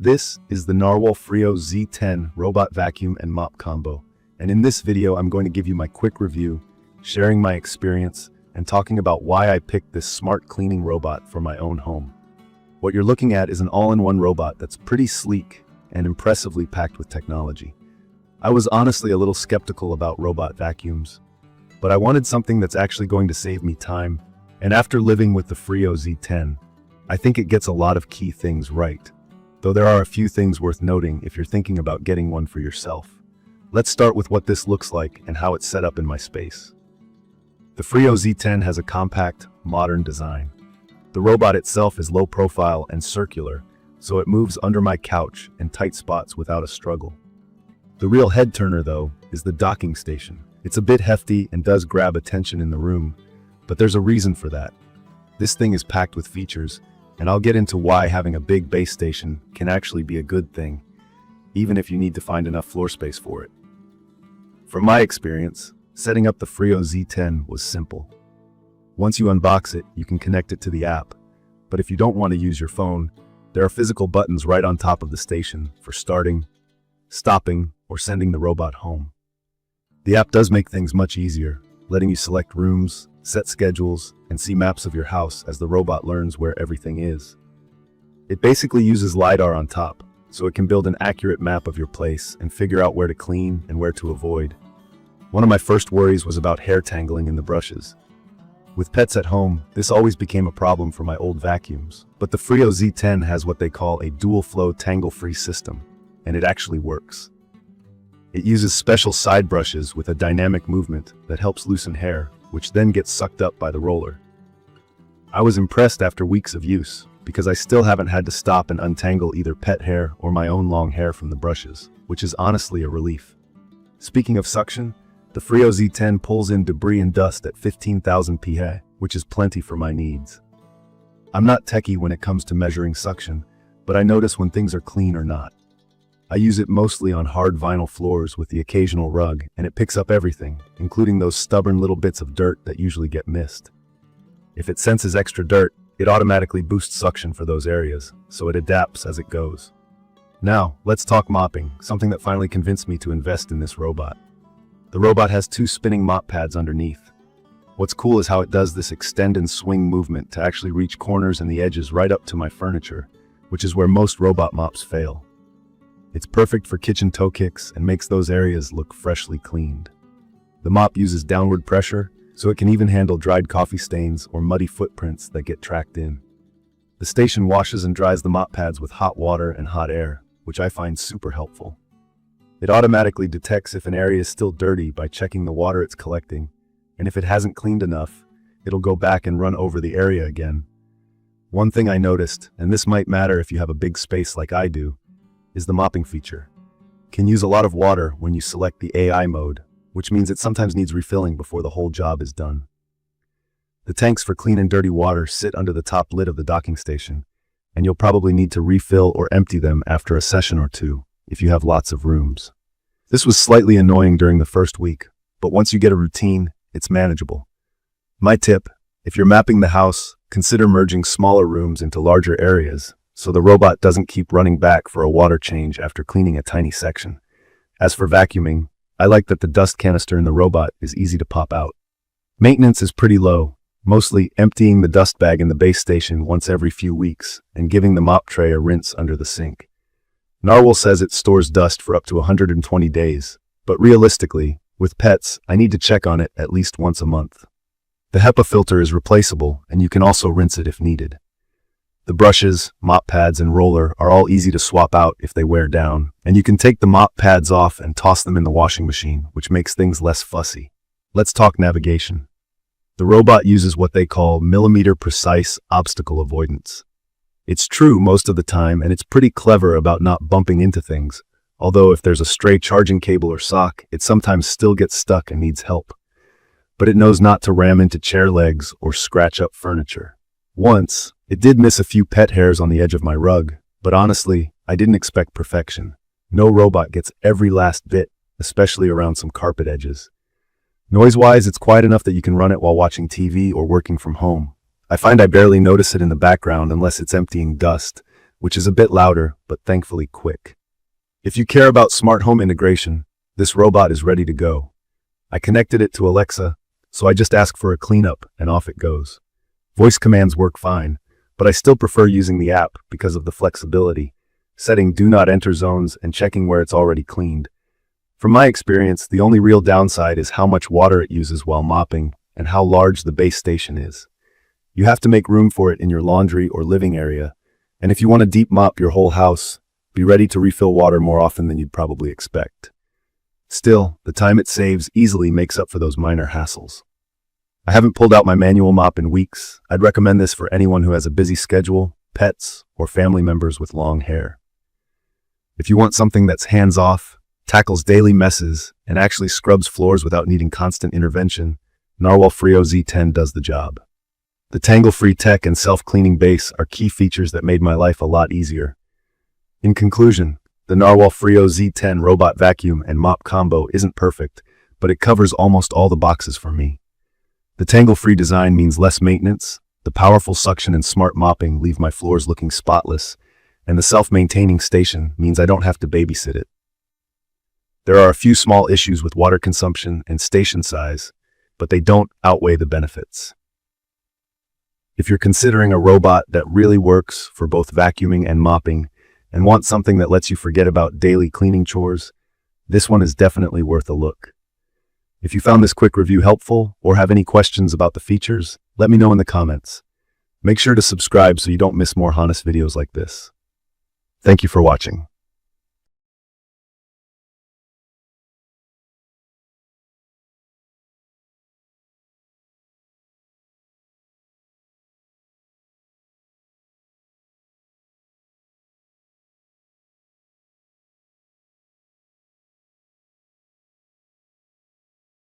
This is the NARWAL Freo Z10 robot vacuum and mop combo, and in this video I'm going to give you my quick review, sharing my experience, and talking about why I picked this smart cleaning robot for my own home. What you're looking at is an all-in-one robot that's pretty sleek and impressively packed with technology. I was honestly a little skeptical about robot vacuums, but I wanted something that's actually going to save me time, and after living with the Freo Z10, I think it gets a lot of key things right. Though there are a few things worth noting if you're thinking about getting one for yourself. Let's start with what this looks like and how it's set up in my space. The Freo Z10 has a compact, modern design. The robot itself is low profile and circular, so it moves under my couch in tight spots without a struggle. The real head turner, though, is the docking station. It's a bit hefty and does grab attention in the room, but there's a reason for that. This thing is packed with features, and I'll get into why having a big base station can actually be a good thing, even if you need to find enough floor space for it. From my experience, setting up the Freo Z10 was simple. Once you unbox it, you can connect it to the app, but if you don't want to use your phone, there are physical buttons right on top of the station for starting, stopping, or sending the robot home. The app does make things much easier, letting you select rooms, set schedules, and see maps of your house as the robot learns where everything is. It basically uses LiDAR on top, so it can build an accurate map of your place and figure out where to clean and where to avoid. One of my first worries was about hair tangling in the brushes. With pets at home, this always became a problem for my old vacuums, but the Freo Z10 has what they call a DualFlow Tangle-Free system, and it actually works. It uses special side brushes with a dynamic movement that helps loosen hair, which then gets sucked up by the roller. I was impressed after weeks of use, because I still haven't had to stop and untangle either pet hair or my own long hair from the brushes, which is honestly a relief. Speaking of suction, the Freo Z10 pulls in debris and dust at 15,000 psi, which is plenty for my needs. I'm not techie when it comes to measuring suction, but I notice when things are clean or not. I use it mostly on hard vinyl floors with the occasional rug, and it picks up everything, including those stubborn little bits of dirt that usually get missed. If it senses extra dirt, it automatically boosts suction for those areas, so it adapts as it goes. Now, let's talk mopping, something that finally convinced me to invest in this robot. The robot has two spinning mop pads underneath. What's cool is how it does this extend and swing movement to actually reach corners and the edges right up to my furniture, which is where most robot mops fail. It's perfect for kitchen toe kicks and makes those areas look freshly cleaned. The mop uses downward pressure, so it can even handle dried coffee stains or muddy footprints that get tracked in. The station washes and dries the mop pads with hot water and hot air, which I find super helpful. It automatically detects if an area is still dirty by checking the water it's collecting, and if it hasn't cleaned enough, it'll go back and run over the area again. One thing I noticed, and this might matter if you have a big space like I do, is the mopping feature. It can use a lot of water when you select the AI mode, which means it sometimes needs refilling before the whole job is done. The tanks for clean and dirty water sit under the top lid of the docking station, and you'll probably need to refill or empty them after a session or two if you have lots of rooms. This was slightly annoying during the first week, but once you get a routine, it's manageable. My tip, if you're mapping the house, consider merging smaller rooms into larger areas, so the robot doesn't keep running back for a water change after cleaning a tiny section. As for vacuuming, I like that the dust canister in the robot is easy to pop out. Maintenance is pretty low, mostly emptying the dust bag in the base station once every few weeks and giving the mop tray a rinse under the sink. NARWAL says it stores dust for up to 120 days, but realistically, with pets, I need to check on it at least once a month. The HEPA filter is replaceable, and you can also rinse it if needed. The brushes, mop pads, and roller are all easy to swap out if they wear down, and you can take the mop pads off and toss them in the washing machine, which makes things less fussy. Let's talk navigation. The robot uses what they call millimeter-precise obstacle avoidance. It's true most of the time, and it's pretty clever about not bumping into things, although if there's a stray charging cable or sock, it sometimes still gets stuck and needs help. But it knows not to ram into chair legs or scratch up furniture. Once, it did miss a few pet hairs on the edge of my rug, but honestly, I didn't expect perfection. No robot gets every last bit, especially around some carpet edges. Noise-wise, it's quiet enough that you can run it while watching TV or working from home. I find I barely notice it in the background unless it's emptying dust, which is a bit louder, but thankfully quick. If you care about smart home integration, this robot is ready to go. I connected it to Alexa, so I just ask for a cleanup and off it goes. Voice commands work fine, but I still prefer using the app because of the flexibility, setting do not enter zones and checking where it's already cleaned. From my experience, the only real downside is how much water it uses while mopping and how large the base station is. You have to make room for it in your laundry or living area, and if you want to deep mop your whole house, be ready to refill water more often than you'd probably expect. Still, the time it saves easily makes up for those minor hassles. I haven't pulled out my manual mop in weeks. I'd recommend this for anyone who has a busy schedule, pets, or family members with long hair. If you want something that's hands-off, tackles daily messes, and actually scrubs floors without needing constant intervention, NARWAL Freo Z10 does the job. The Tangle-Free tech and self-cleaning base are key features that made my life a lot easier. In conclusion, the NARWAL Freo Z10 robot vacuum and mop combo isn't perfect, but it covers almost all the boxes for me. The Tangle-Free design means less maintenance, the powerful suction and smart mopping leave my floors looking spotless, and the self-maintaining station means I don't have to babysit it. There are a few small issues with water consumption and station size, but they don't outweigh the benefits. If you're considering a robot that really works for both vacuuming and mopping, and want something that lets you forget about daily cleaning chores, this one is definitely worth a look. If you found this quick review helpful or have any questions about the features, let me know in the comments. Make sure to subscribe so you don't miss more honest videos like this. Thank you for watching.